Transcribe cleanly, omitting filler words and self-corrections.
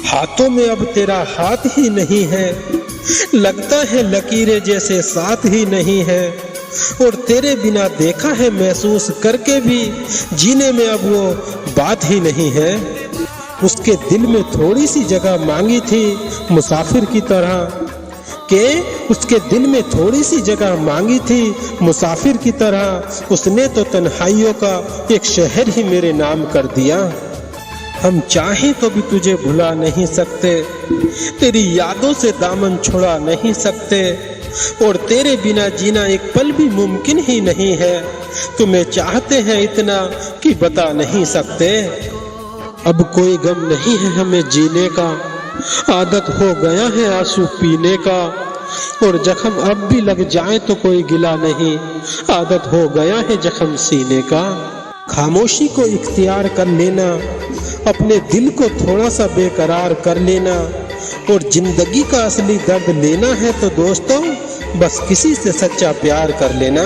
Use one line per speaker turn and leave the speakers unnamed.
हाथों में अब तेरा हाथ ही नहीं है, लगता है लकीरें जैसे साथ ही नहीं है। और तेरे बिना देखा है महसूस करके भी जीने में अब वो बात ही नहीं है। उसके दिल में थोड़ी सी जगह मांगी थी मुसाफिर की तरह, के उसके दिल में थोड़ी सी जगह मांगी थी मुसाफिर की तरह। उसने तो तन्हाइयों का एक शहर ही मेरे नाम कर दिया। हम चाहें तो भी तुझे भुला नहीं सकते, तेरी यादों से दामन छुड़ा नहीं सकते। और तेरे बिना जीना एक पल भी मुमकिन ही नहीं है। तुम्हें चाहते हैं इतना कि बता नहीं सकते। अब कोई गम नहीं है हमें जीने का, आदत हो गया है आंसू पीने का। और जख्म अब भी लग जाए तो कोई गिला नहीं, आदत हो गया है जख्म सीने का। खामोशी को इख्तियार कर लेना, अपने दिल को थोड़ा सा बेकरार कर लेना। और जिंदगी का असली दर्द लेना है तो दोस्तों बस किसी से सच्चा प्यार कर लेना।